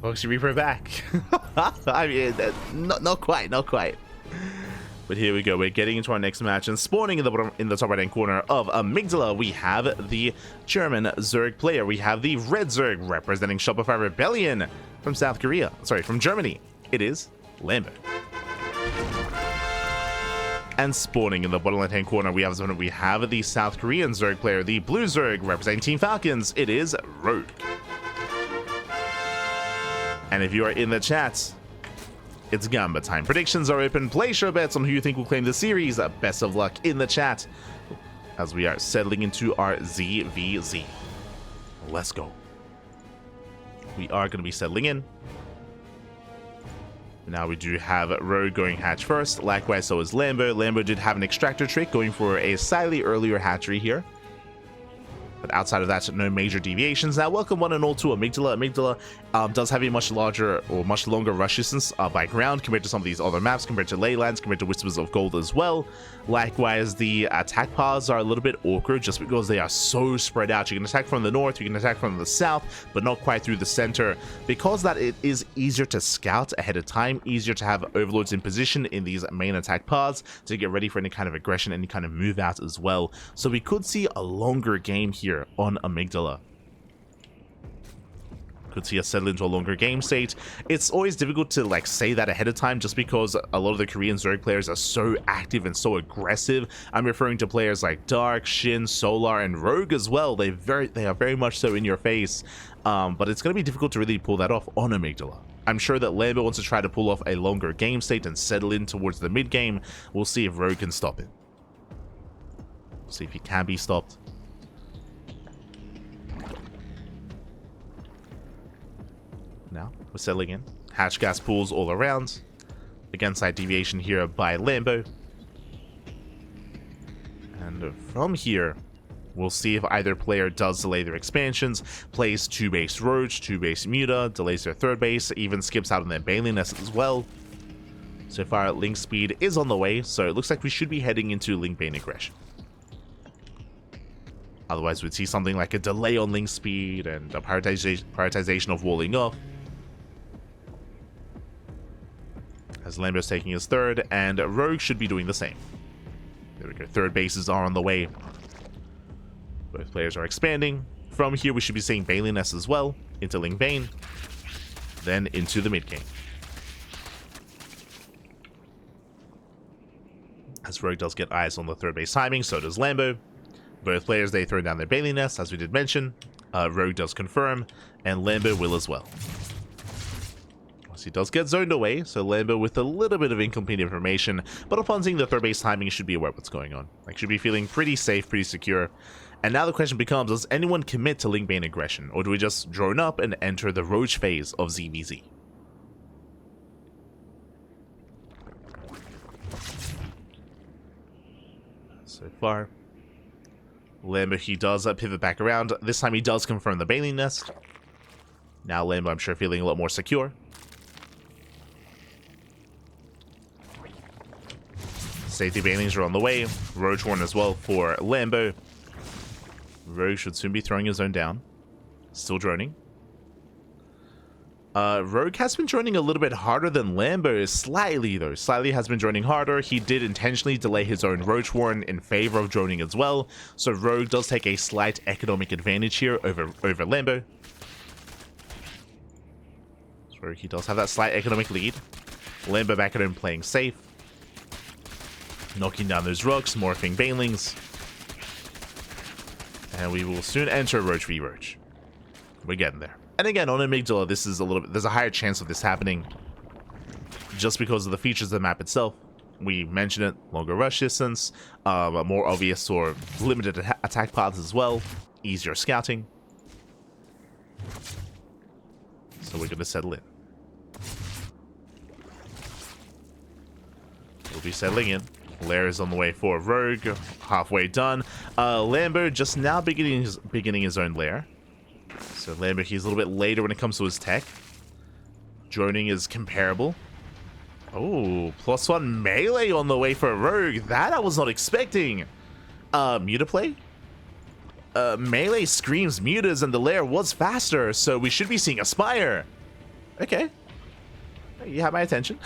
Foxy Reaper back. I mean, not quite. But here we go. We're getting into our next match, and spawning in the top right-hand corner of Amygdala, we have the German Zerg player. We have the Red Zerg representing Shopify Rebellion from South Korea. Sorry, from Germany. It is Lambo. And spawning in the bottom left-hand corner, we have the South Korean Zerg player, the Blue Zerg representing Team Falcons. It is Rogue. And if you are in the chat, it's Gamba time. Predictions are open. Place your bets on who you think will claim the series. Best of luck in the chat as we are settling into our ZvZ. Let's go. We are going to be settling in. Now we do have Rogue going hatch first. Likewise, so is Lambo. Lambo did have an extractor trick going for a slightly earlier hatchery here. But outside of that, no major deviations. Now, welcome one and all to Amygdala. Amygdala does have a much larger or much longer rush distance by ground compared to some of these other maps, compared to Leylands, compared to Whispers of Gold as well. Likewise, the attack paths are a little bit awkward just because they are so spread out. You can attack from the north, you can attack from the south, but not quite through the center. Because that it is easier to scout ahead of time, easier to have overlords in position in these main attack paths to get ready for any kind of aggression, any kind of move out as well. So we could see a longer game here on Amygdala. Could see us settle into a longer game state. It's always difficult to say that ahead of time just because a lot of the Korean Zerg players are so active and so aggressive. I'm referring to players like Dark, Shin, Solar, and Rogue as well. They are very much so in your face. But it's going to be difficult to really pull that off on Amygdala. I'm sure that Lambo wants to try to pull off a longer game state and settle in towards the mid game. We'll see if Rogue can stop it. We'll see if he can be stopped. Now we're settling in. Hatch gas pools all around. Again, side deviation here by Lambo. And from here, we'll see if either player does delay their expansions, plays 2 base Roach, 2 base Muta, delays their 3rd base, even skips out on their Bailey Nest as well. So far, Link speed is on the way, so it looks like we should be heading into Link Bane aggression. Otherwise, we'd see something like a delay on Link speed and a prioritization of walling off. As Lambo's taking his 3rd, and Rogue should be doing the same. There we go, 3rd bases are on the way. Both players are expanding. From here, we should be seeing Bailey Nest as well, into Link Bane, then into the mid game. As Rogue does get eyes on the 3rd base timing, so does Lambo. Both players, they throw down their Bailey Nest, as we did mention. Rogue does confirm, and Lambo will as well. He does get zoned away, so Lambo with a little bit of incomplete information, but upon seeing the 3rd base timing, should be aware of what's going on. Should be feeling pretty safe, pretty secure. And now the question becomes, does anyone commit to Link Bane aggression, or do we just drone up and enter the Roach phase of ZvZ? So far, Lambo, he does pivot back around. This time he does confirm the Bailey Nest. Now Lambo, I'm sure, feeling a lot more secure. Safety Bailings are on the way. Roach Horn as well for Lambo. Rogue should soon be throwing his own down. Still droning. Rogue has been droning a little bit harder than Lambo. Slightly, though. Slightly has been droning harder. He did intentionally delay his own Roach Horn in favor of droning as well. So Rogue does take a slight economic advantage here over Lambo. So he does have that slight economic lead. Lambo back at home playing safe. Knocking down those rocks, morphing Banelings. And we will soon enter Roach v Roach. We're getting there. And again, on Amygdala, this is there's a higher chance of this happening just because of the features of the map itself. We mentioned it, longer rush distance, more obvious or limited attack paths as well, easier scouting. So we're going to settle in. We'll be settling in. Lair is on the way for Rogue, halfway done. Lambo just now beginning his own lair. So Lambo, he's a little bit later when it comes to his tech. Droning is comparable. Oh, +1 melee on the way for Rogue. That I was not expecting. Muta play? Melee screams mutas and the lair was faster, so we should be seeing Aspire. Okay. You have my attention.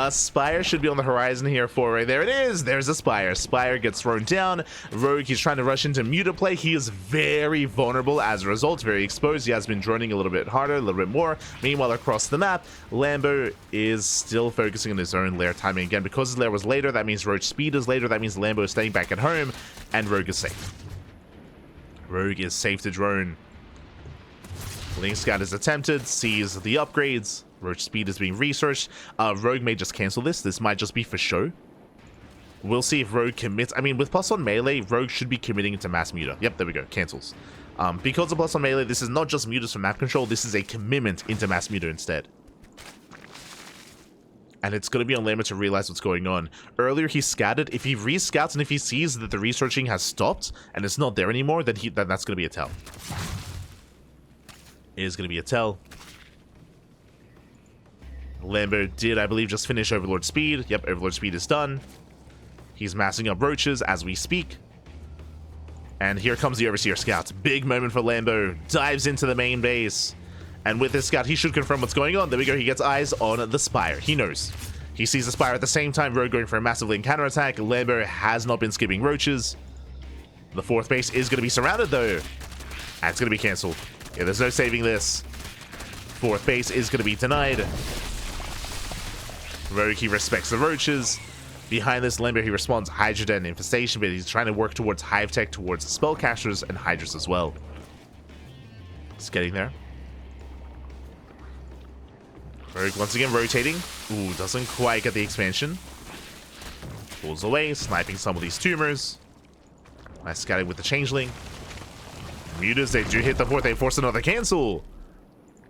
Spire should be on the horizon here for right there. It is. There's a Spire. Spire gets thrown down. Rogue, he's trying to rush into Muta play. He is very vulnerable as a result, very exposed. He has been droning a little bit harder, a little bit more. Meanwhile, across the map, Lambo is still focusing on his own lair timing again. Because his lair was later, that means Rogue's speed is later. That means Lambo is staying back at home, and Rogue is safe. Rogue is safe to drone. Link Scout is attempted, sees the upgrades. Roach speed is being researched. Rogue may just cancel this. This might just be for show. We'll see if Rogue commits. I mean, with plus on melee, Rogue should be committing into mass muta. Yep, there we go. Cancels. Because of plus on melee, this is not just mutas for map control. This is a commitment into mass muta instead. And it's going to be on Lambo to realize what's going on. Earlier, he scattered. If he re-scouts and if he sees that the researching has stopped and it's not there anymore, then that's going to be a tell. It is going to be a tell. Lambo did, I believe, just finish Overlord Speed. Yep, Overlord Speed is done. He's massing up roaches as we speak. And here comes the Overseer Scout. Big moment for Lambo. Dives into the main base. And with this scout, he should confirm what's going on. There we go. He gets eyes on the Spire. He knows. He sees the Spire at the same time. Rogue going for a massive link counterattack. Lambo has not been skipping roaches. The fourth base is going to be surrounded, though. And it's going to be cancelled. Yeah, there's no saving this. Fourth base is going to be denied. Rogue, he respects the roaches. Behind this, Lambo, he responds Hydra and Infestation, but he's trying to work towards Hive Tech, towards Spellcasters and Hydras as well. It's getting there. Rogue once again rotating. Ooh, doesn't quite get the expansion. Pulls away, sniping some of these tumors. Nice scouting with the Changeling. Mutas, they do hit the fourth. They force another cancel.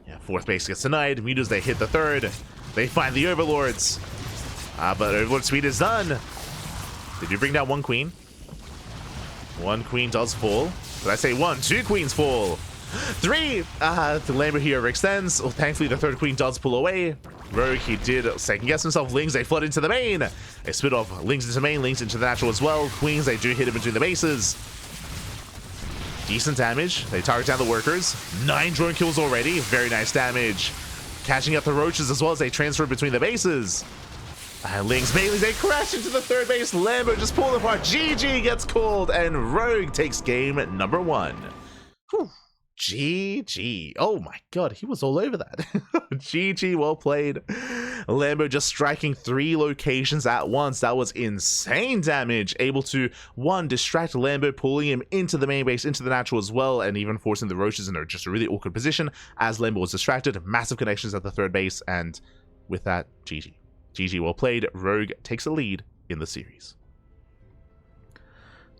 Yeah, fourth base gets denied. Mutas, they hit the third. They find the Overlords. But Overlord speed is done. They do bring down one queen. One queen does fall. Did I say one? Two queens fall. Three. The Lambo here extends. Oh, thankfully, the third queen does pull away. Rogue, he did second guess himself. Lings, they flood into the main. They split off Lings into main, Lings into the natural as well. Queens, they do hit him between the bases. Decent damage. They target down the workers. 9 drone kills already. Very nice damage. Catching up the roaches as well as they transfer between the bases. Lings, Baileys, they crash into the third base. Lambo just pulled apart. GG gets called, and Rogue takes game number 1. Whew. GG. Oh my god, he was all over that. GG, well played. Lambo just striking 3 locations at once. That was insane damage. Able to, 1, distract Lambo, pulling him into the main base, into the natural as well, and even forcing the roaches in just a really awkward position as Lambo was distracted. Massive connections at the third base, and with that, GG. GG, well played. Rogue takes a lead in the series.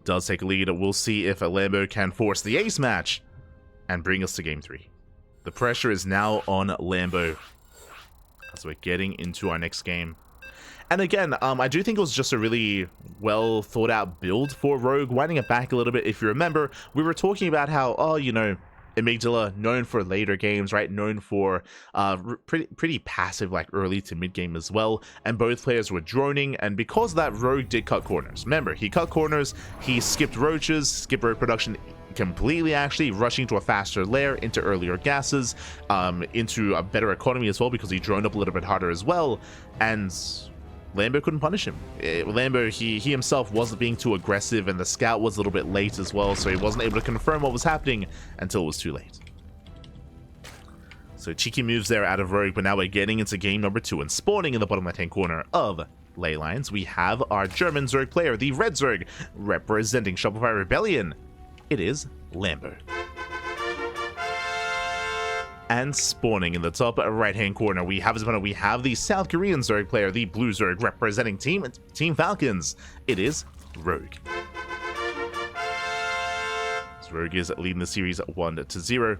Does take a lead. We'll see if Lambo can force the ace match and bring us to game 3. The pressure is now on Lambo as we're getting into our next game. And again, I do think it was just a really well thought out build for Rogue. Winding it back a little bit, if you remember, we were talking about how, oh, you know, Amygdala, known for later games, right? Known for pretty passive, like early to mid game as well. And both players were droning, and because of that, Rogue did cut corners. Remember, he cut corners, he skipped roaches, skipped road production completely, actually rushing to a faster lair, into earlier gases, into a better economy as well, because he droned up a little bit harder as well, and Lambo couldn't punish him. Lambo, he himself wasn't being too aggressive, and the scout was a little bit late as well, so he wasn't able to confirm what was happening until it was too late. So cheeky moves there out of Rogue, but now we're getting into game number 2, and spawning in the bottom left-hand corner of Ley Lines, we have our German Zerg player, the Red Zerg, representing Shopify Rebellion. It is Lambo. And spawning in the top right-hand corner, we have the South Korean Zerg player, the Blue Zerg, representing Team Falcons. It is Rogue. Rogue is leading the series 1-0.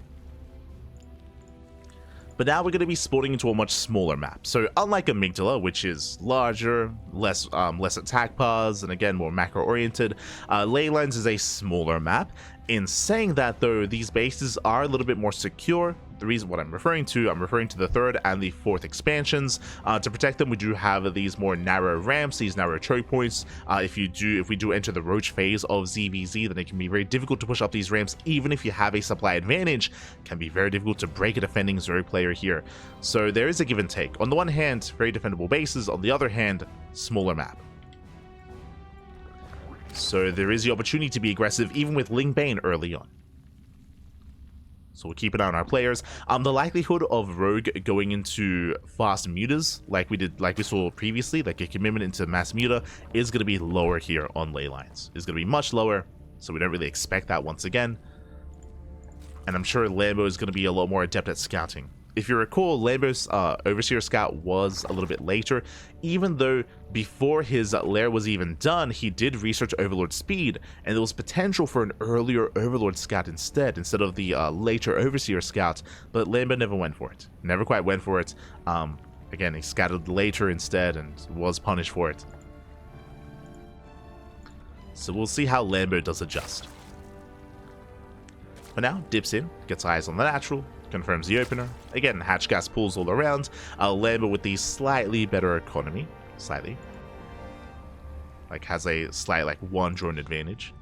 But now we're going to be spawning into a much smaller map. So unlike Amygdala, which is larger, less attack paths, and again more macro-oriented, Ley Lines is a smaller map. In saying that though, these bases are a little bit more secure The reason what I'm referring to the 3rd and the 4th expansions. To protect them, we do have these more narrow ramps, these narrow choke points. If we do enter the roach phase of ZvZ, then it can be very difficult to push up these ramps, even if you have a supply advantage. It can be very difficult to break a defending Zerg player here. So there is a give and take. On the one hand, very defendable bases. On the other hand, smaller map. So there is the opportunity to be aggressive, even with Ling Bane early on. So we'll keep an eye on our players. The likelihood of Rogue going into fast mutas, like we saw previously, like a commitment into mass muta, is going to be lower here on ley lines. It's going to be much lower, so we don't really expect that once again. And I'm sure Lambo is going to be a lot more adept at scouting. If you recall, Lambo's Overseer Scout was a little bit later, even though before his lair was even done, he did research Overlord Speed, and there was potential for an earlier Overlord Scout instead of the later Overseer Scout, but Lambo never went for it. Never quite went for it. Again, he scouted later instead and was punished for it. So we'll see how Lambo does adjust. For now, dips in, gets eyes on the natural, confirms the opener. Again, hatch gas pulls all around. Lambo with the slightly better economy. Slightly. Like, has a slight, like, 1 drone advantage.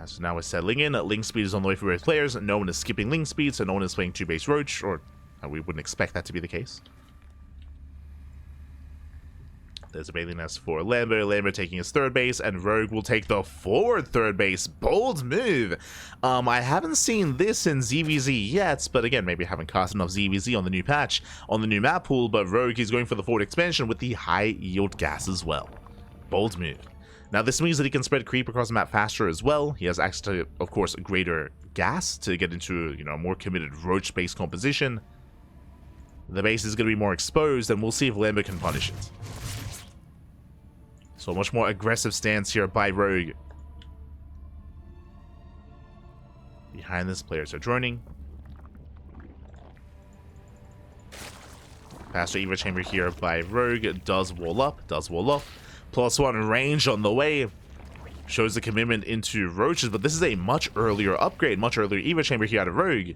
So now we're settling in. Ling speed is on the way for both players. No one is skipping Ling speed, so no one is playing 2-base Roach, or we wouldn't expect that to be the case. There's a bathing nest for Lambo. Lambo taking his 3rd base, and Rogue will take the forward 3rd base. Bold move. I haven't seen this in ZvZ yet, but again, maybe I haven't cast enough ZvZ on the new patch, on the new map pool, but Rogue is going for the forward expansion with the high yield gas as well. Bold move. Now, this means that he can spread creep across the map faster as well. He has access to, of course, greater gas to get into, a more committed Roach-based composition. The base is going to be more exposed, and we'll see if Lambo can punish it. So a much more aggressive stance here by Rogue. Behind this, players are droning. Faster Eva Chamber here by Rogue. Does wall up. +1 range on the way. Shows the commitment into Roaches, but this is a much earlier upgrade. Much earlier Eva Chamber here out of Rogue.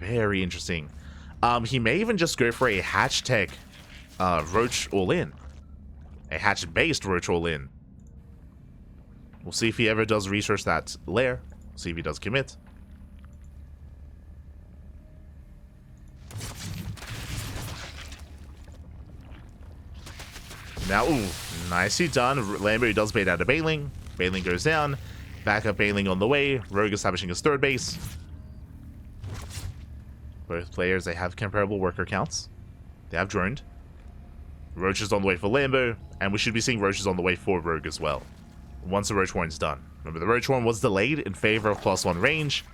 Very interesting. He may even just go for a hatch tech Roach all-in. A hatchet-based Roach all-in. We'll see if he ever does research that lair. See if he does commit. Now, ooh, nicely done. Lambo does bait out a Bailing. Bailing goes down. Backup Bailing on the way. Rogue establishing his 3rd base. Both players, they have comparable worker counts. They have droned. Roach is on the way for Lambo, and we should be seeing Roaches on the way for Rogue as well, once the Roach Warren's done. Remember, the Roach Warren was delayed in favor of +1 range,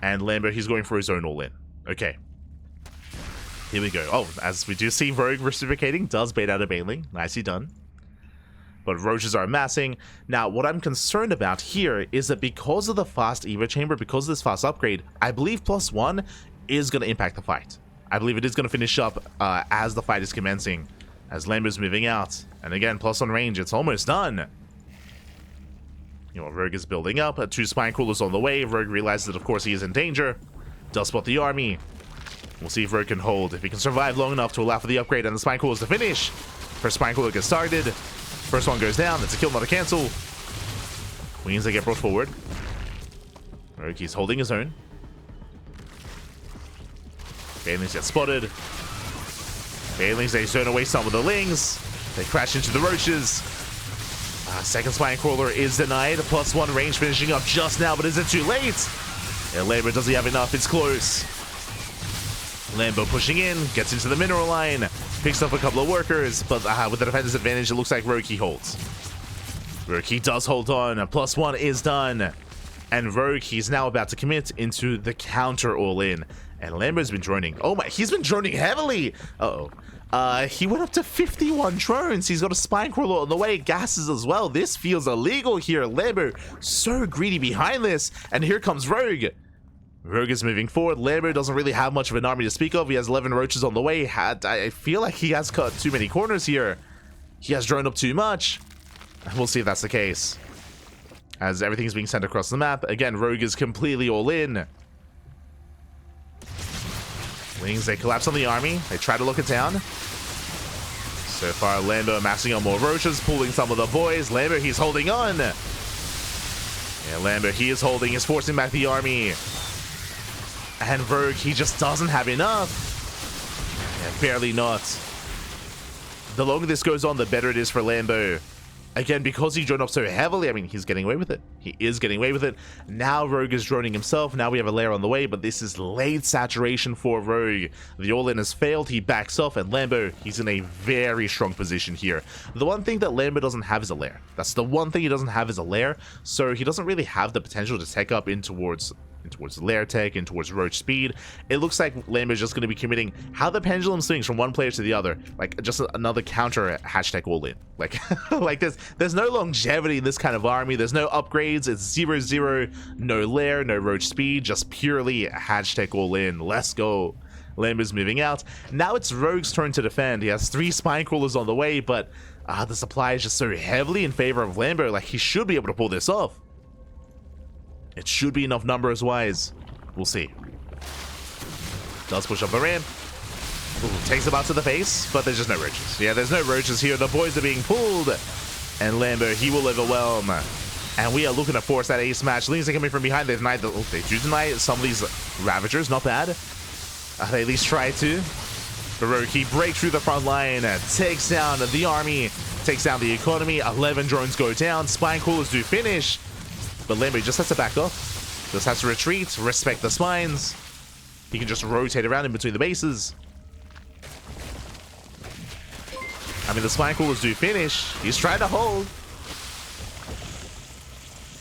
and Lambo, he's going for his own all-in. Okay. Here we go. Oh, as we do see Rogue reciprocating, does bait out a Bailing. Nicely done. But Roaches are amassing. Now, what I'm concerned about here is that because of the fast Eva Chamber, because of this fast upgrade, I believe +1 is going to impact the fight. I believe it is going to finish up as the fight is commencing, as Lambo's moving out. And again, +1 range, it's almost done. Rogue is building up. 2 Spine Crawlers on the way. Rogue realizes that, of course, he is in danger. Does spot the army. We'll see if Rogue can hold. If he can survive long enough to allow for the upgrade and the Spine Crawlers to finish. First Spine Crawler gets targeted. First one goes down. That's a kill, not a cancel. Queens, they get brought forward. Rogue, he's holding his own. Bailings get spotted. Bailings, they turn away some of the Lings. They crash into the Roaches. Second Spine Crawler is denied. +1 range finishing up just now, but is it too late? Lambo, does he have enough? It's close. Lambo pushing in, gets into the mineral line, picks up a couple of workers, but with the defender's advantage, it looks like Rogue holds. Rogue does hold on. +1 is done. And Rogue, he's now about to commit into the counter all-in. And Lambo's been droning. Oh my, he's been droning heavily. Uh-oh. He went up to 51 drones. He's got a Spine Crawler on the way. Gases as well. This feels illegal here. Lambo, so greedy behind this. And here comes Rogue. Rogue is moving forward. Lambo doesn't really have much of an army to speak of. He has 11 Roaches on the way. I feel like he has cut too many corners here. He has droned up too much. We'll see if that's the case. as everything's being sent across the map. Again, Rogue is completely all in. Wings, they collapse on the army. They try to look it down. So far, Lambo amassing on more roaches, pulling some of the boys. Lambo, he's holding on. Yeah, Lambo, he is holding. He's forcing back the army. And Rogue, he just doesn't have enough. Yeah, barely not. The longer this goes on, the better it is for Lambo. Again, because he droned up so heavily, I mean, he's getting away with it. He is getting away with it. Now Rogue is droning himself. Now we have a lair on the way, but this is late saturation for Rogue. The all-in has failed. He backs off, and Lambo, he's in a very strong position here. The one thing that Lambo doesn't have is a lair. That's the one thing he doesn't have is a lair, so he doesn't really have the potential to tech up in towards lair tech, in towards roach speed. It looks like Lambo's just going to be committing how the pendulum swings from one player to the other, like just another counter hashtag all in. Like like there's no longevity in this kind of army. There's no upgrades. It's 0-0, no lair, no roach speed, just purely hashtag all in. Let's go. Lambo's moving out. Now it's Rogue's turn to defend. He has 3 spine crawlers on the way, but the supply is just so heavily in favor of Lambo. Like, he should be able to pull this off. It should be enough numbers wise. We'll see. Does push up the ramp. Ooh, takes him out to the face, but there's just no roaches. Yeah, there's no roaches here. The boys are being pulled. And Lambo, he will overwhelm. And we are looking to force that ace match. Lings are coming from behind. They do deny some of these Ravagers. Not bad. They at least try to. But Rogue, he breaks through the front line. Takes down the army. Takes down the economy. 11 drones go down. Spine crawlers do finish. But Lambo just has to back off. Just has to retreat, respect the spines. He can just rotate around in between the bases. I mean, the spine crawlers do finish. He's trying to hold.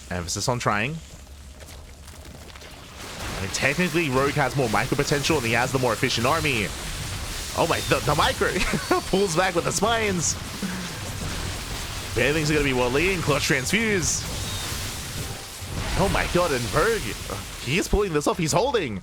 Emphasis on trying. I mean, technically, Rogue has more micro potential and he has the more efficient army. Oh my, the micro pulls back with the spines. Bad things are going to be well leading. Clutch transfuse. Oh my god, and Rogue, he is pulling this off. He's holding.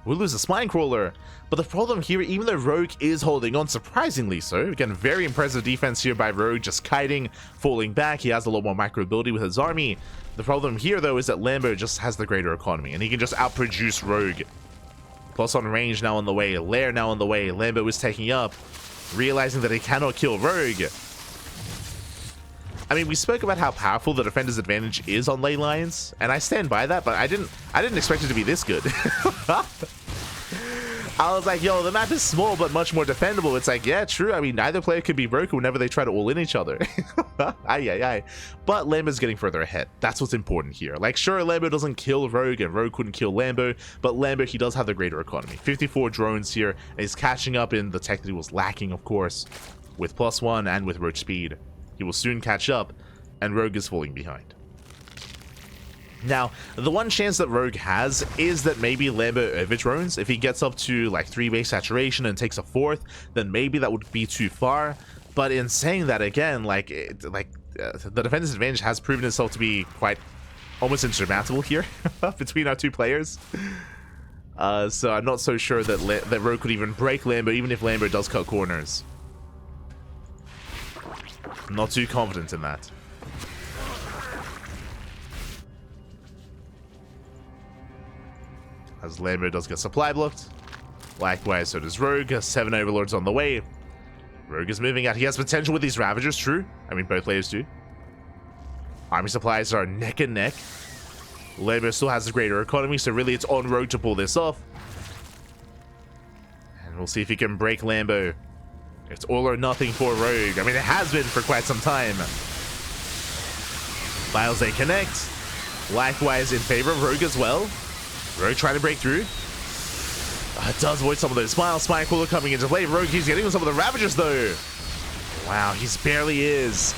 We'll lose a spine crawler. But the problem here, even though Rogue is holding on, surprisingly so, again, very impressive defense here by Rogue, just kiting, falling back. He has a lot more micro ability with his army. The problem here, though, is that Lambo just has the greater economy, and he can just outproduce Rogue. Plus on range now on the way, Lair now on the way. Lambo is taking up, realizing that he cannot kill Rogue. I mean, we spoke about how powerful the defender's advantage is on ley lines, and I stand by that, but I didn't expect it to be this good. I was like, yo, the map is small, but much more defendable. It's like, yeah, true. I mean, neither player could be broken whenever they try to all-in each other. Aye. But Lambo's getting further ahead. That's what's important here. Like, sure, Lambo doesn't kill Rogue, and Rogue couldn't kill Lambo, but Lambo, he does have the greater economy. 54 drones here, and he's catching up in the tech that he was lacking, of course, with +1 and with roach speed. He will soon catch up, and Rogue is falling behind. Now, the one chance that Rogue has is that maybe Lambo overdrones. If he gets up to like 3 base saturation and takes a 4th, then maybe that would be too far. But in saying that, again, the defender's advantage has proven itself to be quite almost insurmountable here between our 2 players. So I'm not so sure that Rogue could even break Lambo, even if Lambo does cut corners. I'm not too confident in that. As Lambo does get supply blocked. Likewise, so does Rogue. 7 overlords on the way. Rogue is moving out. He has potential with these Ravagers, true. I mean, both players do. Army supplies are neck and neck. Lambo still has a greater economy, so really it's on Rogue to pull this off. And we'll see if he can break Lambo. It's all or nothing for Rogue. I mean, it has been for quite some time. Files they connect. Likewise, in favor of Rogue as well. Rogue trying to break through. It does avoid some of those smiles. Spine Cooler coming into play. Rogue, he's getting some of the Ravagers, though. Wow, he's barely is.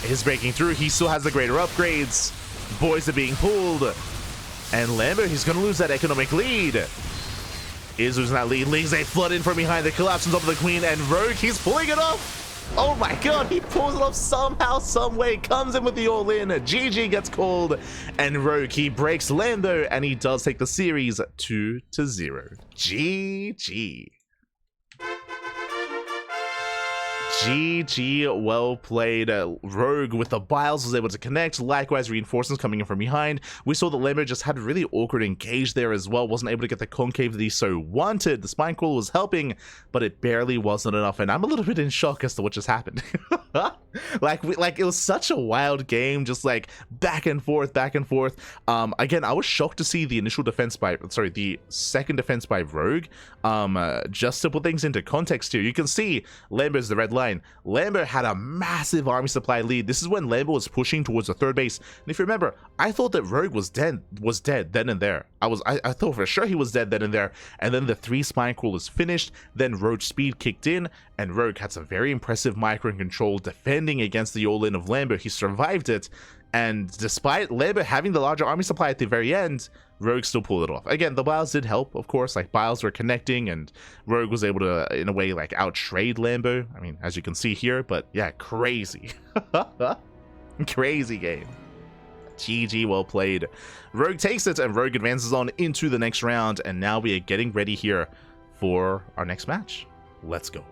Is breaking through. He still has the greater upgrades. Boys are being pulled. And Lambo, he's going to lose that economic lead. Is losing that lead. Lings, they flood in from behind. They collapse on top of the Queen. And Rogue, he's pulling it off. Oh my god, he pulls it off somehow, some way. Comes in with the all-in. GG gets called. And Rogue, he breaks Lambo. And he does take the series 2-0. GG. GG, well played. Rogue with the Biles was able to connect. Likewise, reinforcements coming in from behind. We saw that Lambo just had a really awkward engage there as well. Wasn't able to get the concave that he so wanted. The spine crawl was helping, but it barely wasn't enough. And I'm a little bit in shock as to what just happened. like it was such a wild game, just like back and forth, back and forth. Again, I was shocked to see the initial defense by, sorry, the second defense by Rogue. Just to put things into context here, you can see Lambo's the red line. Lambo had a massive army supply lead. This is when Lambo was pushing towards the third base. And if you remember, I thought that Rogue was dead then and there. I thought for sure he was dead then and there. And then the 3 spine crawlers finished. Then Rogue speed kicked in, and Rogue had some very impressive micro and control defending against the all-in of Lambo. He survived it, and despite Lambo having the larger army supply at the very end, Rogue still pulled it off. Again, the Biles did help, of course. Like, Biles were connecting, and Rogue was able to, in a way, like, out-trade Lambo. I mean, as you can see here, but yeah, crazy. Crazy game. GG, well played. Rogue takes it, and Rogue advances on into the next round, and now we are getting ready here for our next match. Let's go.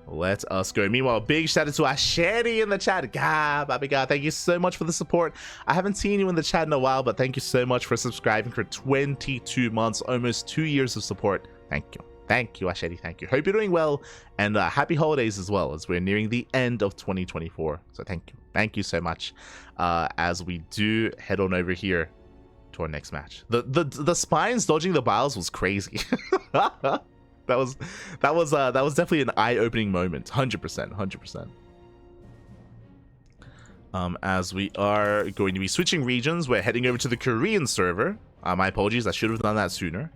Let us go. Meanwhile, big shout out to Asheri in the chat. Baby God, thank you so much for the support. I haven't seen you in the chat in a while, but thank you so much for subscribing for 22 months, almost 2 years of support. Thank you. Thank you, Asheri. Thank you. Hope you're doing well, and happy holidays as well, as we're nearing the end of 2024. So thank you. Thank you so much. As we do head on over here to our next match. The spines dodging the Biles was crazy. That was definitely an eye-opening moment. 100%. As we are going to be switching regions, we're heading over to the Korean server. My apologies, I should have done that sooner.